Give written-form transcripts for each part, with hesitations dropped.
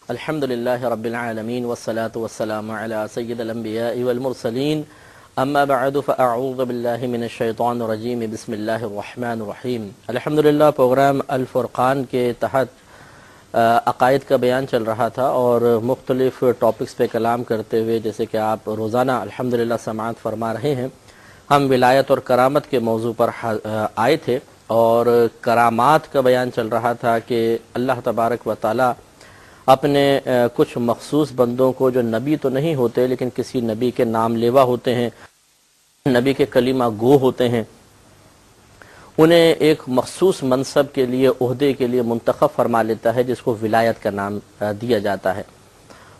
الحمد للہ رب العالمین والصلاة والسلام علی سید الانبیاء والمرسلین اما بعد فاعوذ باللہ من الشیطان الرجیم بسم اللہ الرحمن الرحیم۔ الحمدللہ پروگرام الفرقان کے تحت عقائد کا بیان چل رہا تھا اور مختلف ٹاپکس پہ کلام کرتے ہوئے جیسے کہ آپ روزانہ الحمدللہ سماعت فرما رہے ہیں، ہم ولایت اور کرامت کے موضوع پر آئے تھے اور کرامات کا بیان چل رہا تھا کہ اللہ تبارک و تعالی اپنے کچھ مخصوص بندوں کو جو نبی تو نہیں ہوتے لیکن کسی نبی کے نام لیوا ہوتے ہیں، نبی کے کلمہ گو ہوتے ہیں، انہیں ایک مخصوص منصب کے لیے عہدے کے لیے منتخب فرما لیتا ہے جس کو ولایت کا نام دیا جاتا ہے،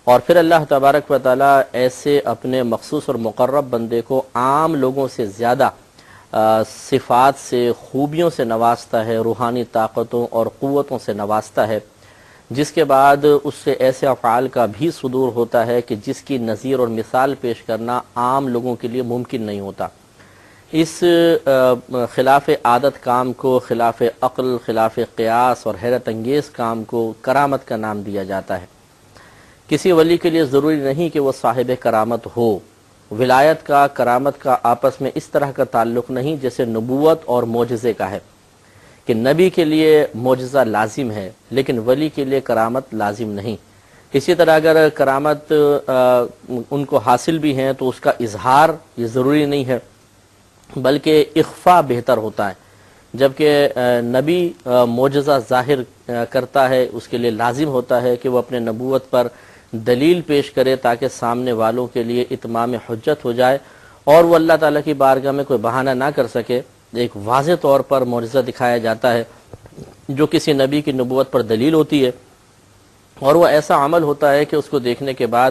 اور پھر اللہ تبارک و تعالی ایسے اپنے مخصوص اور مقرب بندے کو عام لوگوں سے زیادہ صفات سے خوبیوں سے نوازتا ہے، روحانی طاقتوں اور قوتوں سے نوازتا ہے، جس کے بعد اس سے ایسے افعال کا بھی صدور ہوتا ہے کہ جس کی نظیر اور مثال پیش کرنا عام لوگوں کے لیے ممکن نہیں ہوتا۔ اس خلاف عادت کام کو، خلاف عقل، خلاف قیاس اور حیرت انگیز کام کو کرامت کا نام دیا جاتا ہے۔ کسی ولی کے لیے ضروری نہیں کہ وہ صاحب کرامت ہو۔ ولایت کا، کرامت کا آپس میں اس طرح کا تعلق نہیں جیسے نبوت اور معجزے کا ہے کہ نبی کے لیے معجزہ لازم ہے لیکن ولی کے لیے کرامت لازم نہیں۔ اسی طرح اگر کرامت ان کو حاصل بھی ہیں تو اس کا اظہار یہ ضروری نہیں ہے بلکہ اخفاء بہتر ہوتا ہے، جبکہ نبی معجزہ ظاہر کرتا ہے اس کے لیے لازم ہوتا ہے کہ وہ اپنے نبوت پر دلیل پیش کرے تاکہ سامنے والوں کے لیے اتمام حجت ہو جائے اور وہ اللہ تعالیٰ کی بارگاہ میں کوئی بہانہ نہ کر سکے۔ ایک واضح طور پر معجزہ دکھایا جاتا ہے جو کسی نبی کی نبوت پر دلیل ہوتی ہے، اور وہ ایسا عمل ہوتا ہے کہ اس کو دیکھنے کے بعد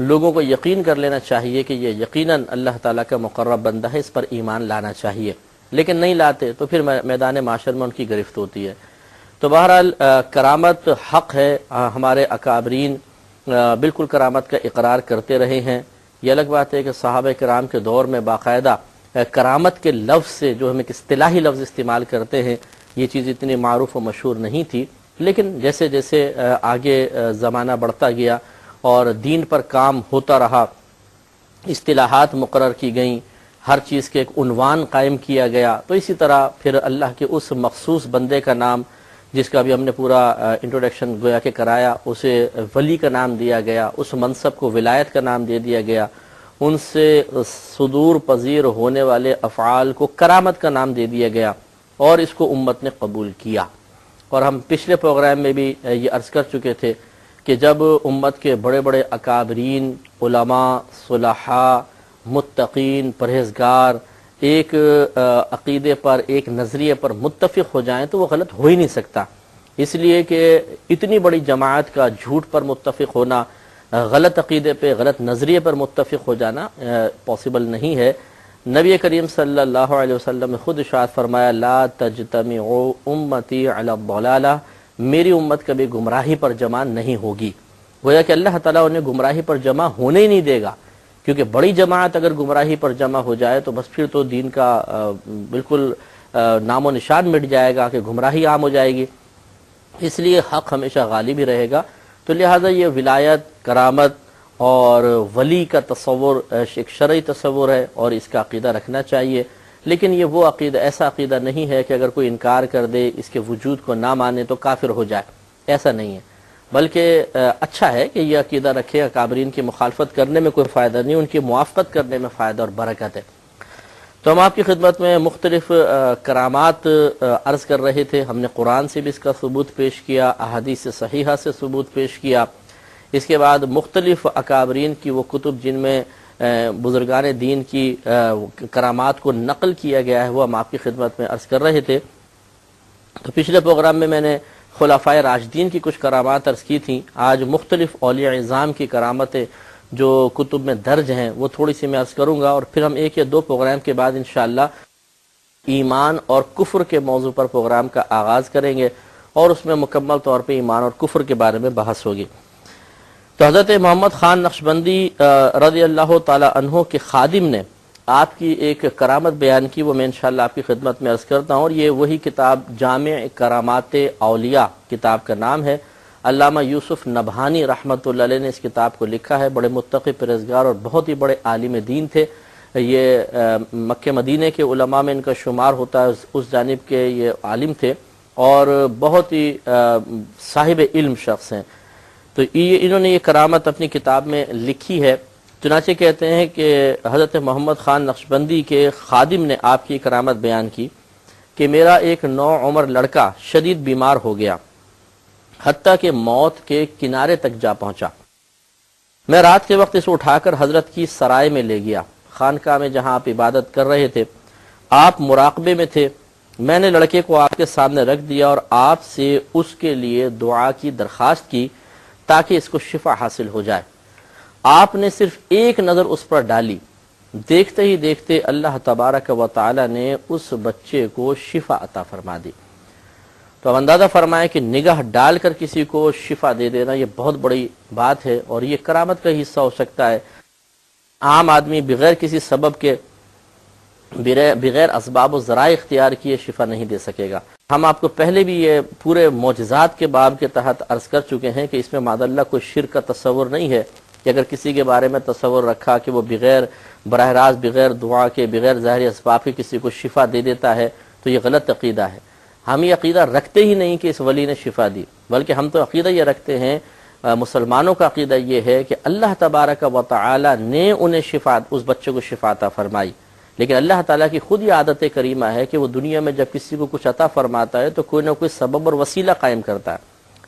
لوگوں کو یقین کر لینا چاہیے کہ یہ یقیناً اللہ تعالیٰ کا مقرب بندہ ہے، اس پر ایمان لانا چاہیے، لیکن نہیں لاتے تو پھر میدان معاشر میں ان کی گرفت ہوتی ہے۔ تو بہرحال کرامت حق ہے، ہمارے اکابرین بالکل کرامت کا اقرار کرتے رہے ہیں۔ یہ الگ بات ہے کہ صحابہ کرام کے دور میں باقاعدہ کرامت کے لفظ سے جو ہم ایک اصطلاحی لفظ استعمال کرتے ہیں یہ چیز اتنی معروف و مشہور نہیں تھی، لیکن جیسے جیسے آگے زمانہ بڑھتا گیا اور دین پر کام ہوتا رہا، اصطلاحات مقرر کی گئیں، ہر چیز کے ایک عنوان قائم کیا گیا، تو اسی طرح پھر اللہ کے اس مخصوص بندے کا نام جس کا بھی ہم نے پورا انٹروڈکشن گویا کہ کرایا، اسے ولی کا نام دیا گیا، اس منصب کو ولایت کا نام دے دیا گیا، ان سے صدور پذیر ہونے والے افعال کو کرامت کا نام دے دیا گیا اور اس کو امت نے قبول کیا۔ اور ہم پچھلے پروگرام میں بھی یہ عرض کر چکے تھے کہ جب امت کے بڑے بڑے اکابرین، علماء، صلحاء، متقین، پرہیزگار ایک عقیدے پر، ایک نظریے پر متفق ہو جائیں تو وہ غلط ہو ہی نہیں سکتا، اس لیے کہ اتنی بڑی جماعت کا جھوٹ پر متفق ہونا، غلط عقیدے پہ، غلط نظریے پر متفق ہو جانا پاسبل نہیں ہے۔ نبی کریم صلی اللہ علیہ وسلم نے خود ارشاد فرمایا لا تجتمع امتی علی الضلالہ، میری امت کبھی گمراہی پر جمع نہیں ہوگی۔ گویا کہ اللہ تعالیٰ انہیں گمراہی پر جمع ہونے ہی نہیں دے گا، کیونکہ بڑی جماعت اگر گمراہی پر جمع ہو جائے تو بس پھر تو دین کا بالکل نام و نشان مٹ جائے گا کہ گمراہی عام ہو جائے گی، اس لیے حق ہمیشہ غالب ہی رہے گا۔ تو لہٰذا یہ ولایت، کرامت اور ولی کا تصور ایک شرعی تصور ہے اور اس کا عقیدہ رکھنا چاہیے، لیکن یہ وہ عقیدہ، ایسا عقیدہ نہیں ہے کہ اگر کوئی انکار کر دے، اس کے وجود کو نہ مانے تو کافر ہو جائے، ایسا نہیں ہے، بلکہ اچھا ہے کہ یہ عقیدہ رکھے۔ اکابرین کی مخالفت کرنے میں کوئی فائدہ نہیں، ان کی موافقت کرنے میں فائدہ اور برکت ہے۔ تو ہم آپ کی خدمت میں مختلف کرامات عرض کر رہے تھے، ہم نے قرآن سے بھی اس کا ثبوت پیش کیا، احادیث صحیحہ سے ثبوت پیش کیا، اس کے بعد مختلف اکابرین کی وہ کتب جن میں بزرگان دین کی کرامات کو نقل کیا گیا ہے وہ ہم آپ کی خدمت میں عرض کر رہے تھے۔ تو پچھلے پروگرام میں نے خلفائے راشدین کی کچھ کرامات عرض کی تھیں، آج مختلف اولیاء اعظام کی کرامتیں جو کتب میں درج ہیں وہ تھوڑی سی میں عرض کروں گا، اور پھر ہم ایک یا دو پروگرام کے بعد انشاءاللہ ایمان اور کفر کے موضوع پر پروگرام کا آغاز کریں گے اور اس میں مکمل طور پہ ایمان اور کفر کے بارے میں بحث ہوگی۔ تو حضرت محمد خان نقشبندی رضی اللہ تعالی عنہ کے خادم نے آپ کی ایک کرامت بیان کی، وہ میں انشاءاللہ آپ کی خدمت میں عرض کرتا ہوں، اور یہ وہی کتاب جامع کرامات اولیاء کتاب کا نام ہے۔ علامہ یوسف نبہانی رحمۃ اللہ علیہ نے اس کتاب کو لکھا ہے. بڑے متقی پرہیزگار اور بہت ہی بڑے عالم دین تھے. یہ مکہ مدینے کے علماء میں ان کا شمار ہوتا ہے. اس جانب کے یہ عالم تھے اور بہت ہی صاحب علم شخص ہیں. تو انہوں نے یہ کرامت اپنی کتاب میں لکھی ہے. چنانچہ کہتے ہیں کہ حضرت محمد خان نقشبندی کے خادم نے آپ کی کرامت بیان کی کہ میرا ایک نوعمر لڑکا شدید بیمار ہو گیا، حتیٰ کہ موت کے کنارے تک جا پہنچا. میں رات کے وقت اسے اٹھا کر حضرت کی سرائے میں لے گیا. خانقاہ میں جہاں آپ عبادت کر رہے تھے، آپ مراقبے میں تھے. میں نے لڑکے کو آپ کے سامنے رکھ دیا اور آپ سے اس کے لیے دعا کی درخواست کی تاکہ اس کو شفا حاصل ہو جائے. آپ نے صرف ایک نظر اس پر ڈالی، دیکھتے ہی دیکھتے اللہ تبارک و تعالی نے اس بچے کو شفا عطا فرما دی. تو اب اندازہ فرمائیں کہ نگاہ ڈال کر کسی کو شفا دے دینا یہ بہت بڑی بات ہے، اور یہ کرامت کا حصہ ہو سکتا ہے. عام آدمی بغیر کسی سبب کے، بغیر اسباب و ذرائع اختیار کیے شفا نہیں دے سکے گا. ہم آپ کو پہلے بھی یہ پورے معجزات کے باب کے تحت عرض کر چکے ہیں کہ اس میں معاذ اللہ کوئی شرک کا تصور نہیں ہے کہ اگر کسی کے بارے میں تصور رکھا کہ وہ براہ راست بغیر دعا کے، بغیر ظاہری اسباب کے کسی کو شفا دے دیتا ہے تو یہ غلط عقیدہ ہے. ہم یہ عقیدہ رکھتے ہی نہیں کہ اس ولی نے شفا دی، بلکہ ہم تو عقیدہ یہ رکھتے ہیں، مسلمانوں کا عقیدہ یہ ہے کہ اللہ تبارک و تعالی نے انہیں شفا، اس بچے کو شفا عطا فرمائی. لیکن اللہ تعالیٰ کی خود یہ عادت کریمہ ہے کہ وہ دنیا میں جب کسی کو کچھ عطا فرماتا ہے تو کوئی نہ کوئی سبب اور وسیلہ قائم کرتا ہے.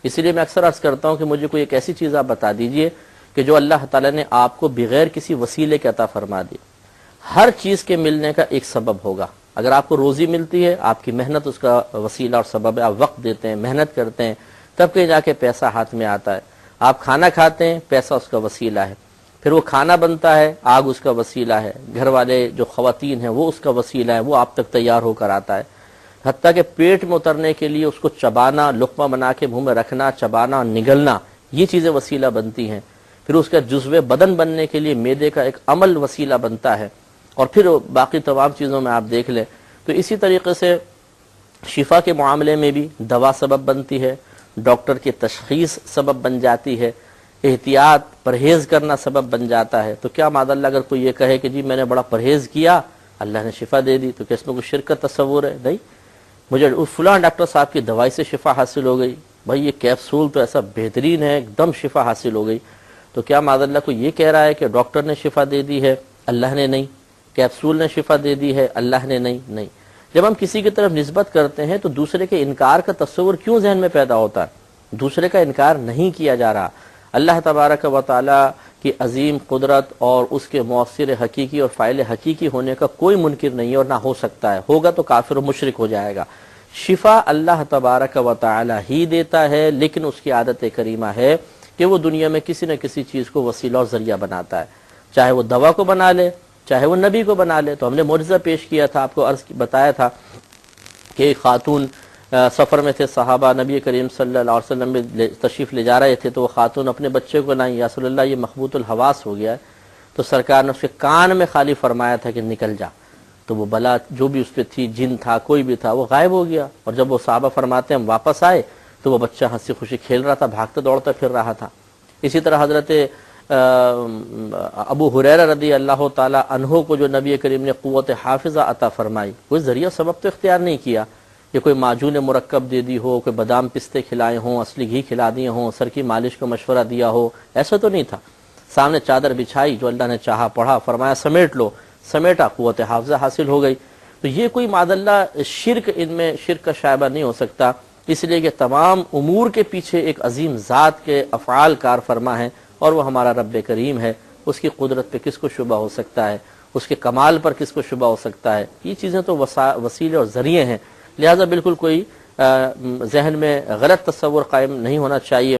اسی لیے میں اکثر عرض کرتا ہوں کہ مجھے کوئی ایک ایسی چیز آپ بتا دیجئے کہ جو اللہ تعالیٰ نے آپ کو بغیر کسی وسیلے کے عطا فرما دی. ہر چیز کے ملنے کا ایک سبب ہوگا. اگر آپ کو روزی ملتی ہے، آپ کی محنت اس کا وسیلہ اور سبب ہے. آپ وقت دیتے ہیں، محنت کرتے ہیں، تب کہیں جا کے پیسہ ہاتھ میں آتا ہے. آپ کھانا کھاتے ہیں، پیسہ اس کا وسیلہ ہے. پھر وہ کھانا بنتا ہے، آگ اس کا وسیلہ ہے. گھر والے جو خواتین ہیں وہ اس کا وسیلہ ہے، وہ آپ تک تیار ہو کر آتا ہے. حتیٰ کہ پیٹ میں اترنے کے لیے اس کو چبانا، لقمہ بنا کے منہ میں رکھنا، چبانا اور نگلنا، یہ چیزیں وسیلہ بنتی ہیں. پھر اس کا جزو بدن بننے کے لیے معدے کا ایک عمل وسیلہ بنتا ہے. اور پھر باقی تمام چیزوں میں آپ دیکھ لیں تو اسی طریقے سے شفا کے معاملے میں بھی دوا سبب بنتی ہے، ڈاکٹر کی تشخیص سبب بن جاتی ہے، احتیاط پرہیز کرنا سبب بن جاتا ہے. تو کیا معاذ اللہ اگر کوئی یہ کہے کہ جی میں نے بڑا پرہیز کیا اللہ نے شفا دے دی، تو کیا اس میں کوئی شرک کا تصور ہے؟ نہیں. مجھے فلاں ڈاکٹر صاحب کی دوائی سے شفا حاصل ہو گئی، بھائی یہ کیپسول تو ایسا بہترین ہے، ایک دم شفا حاصل ہو گئی. تو کیا معاذ اللہ کو یہ کہہ رہا ہے کہ ڈاکٹر نے شفا دے دی ہے اللہ نے نہیں، کیپسول نے شفا دے دی ہے اللہ نے نہیں؟ نہیں. جب ہم کسی کی طرف نسبت کرتے ہیں تو دوسرے کے انکار کا تصور کیوں ذہن میں پیدا ہوتا ہے؟ دوسرے کا انکار نہیں کیا جا رہا. اللہ تبارک و تعالی کی عظیم قدرت اور اس کے مؤثر حقیقی اور فاعل حقیقی ہونے کا کوئی منکر نہیں ہے اور نہ ہو سکتا ہے. ہوگا تو کافر و مشرک ہو جائے گا. شفا اللہ تبارک و تعالی ہی دیتا ہے، لیکن اس کی عادت کریمہ ہے کہ وہ دنیا میں کسی نہ کسی چیز کو وسیلہ اور ذریعہ بناتا ہے، چاہے وہ دوا کو بنا لے، چاہے وہ نبی کو بنا لے. تو ہم نے معجزہ پیش کیا تھا، آپ کو بتایا تھا کہ ایک خاتون سفر میں تھے صحابہ، نبی کریم صلی اللہ علیہ وسلم میں تشریف لے جا رہے تھے تو وہ خاتون اپنے بچے کو لائیں، یا رسول اللہ یہ مخبوط الحواس ہو گیا ہے. تو سرکار نے اس کے کان میں خالی فرمایا تھا کہ نکل جا. تو وہ بلا جو بھی اس پہ تھی، جن تھا کوئی بھی تھا، وہ غائب ہو گیا. اور جب وہ صحابہ فرماتے ہیں ہم واپس آئے تو وہ بچہ ہنسی خوشی کھیل رہا تھا، بھاگتا دوڑتا پھر رہا تھا. اسی طرح حضرت ابو ہریرہ رضی اللہ تعالی عنہ کو جو نبی کریم نے قوت حافظہ عطا فرمائی، کوئی ذریعہ سبب تو اختیار نہیں کیا، یہ کوئی معجون مرکب دے دی ہو، کوئی بادام پستے کھلائے ہوں، اصلی گھی کھلا دیے ہوں، سر کی مالش کو مشورہ دیا ہو، ایسا تو نہیں تھا. سامنے چادر بچھائی، جو اللہ نے چاہا پڑھا، فرمایا سمیٹ لو، سمیٹا، قوت حافظہ حاصل ہو گئی. تو یہ کوئی معاذ اللہ شرک، ان میں شرک کا شائبہ نہیں ہو سکتا، اس لیے کہ تمام امور کے پیچھے ایک عظیم ذات کے افعال کار فرما ہے اور وہ ہمارا رب کریم ہے. اس کی قدرت پہ کس کو شبہ ہو سکتا ہے؟ اس کے کمال پر کس کو شبہ ہو سکتا ہے؟ یہ چیزیں تو وسیلے اور ذریعے ہیں. لہذا بالکل کوئی ذہن میں غلط تصور قائم نہیں ہونا چاہیے.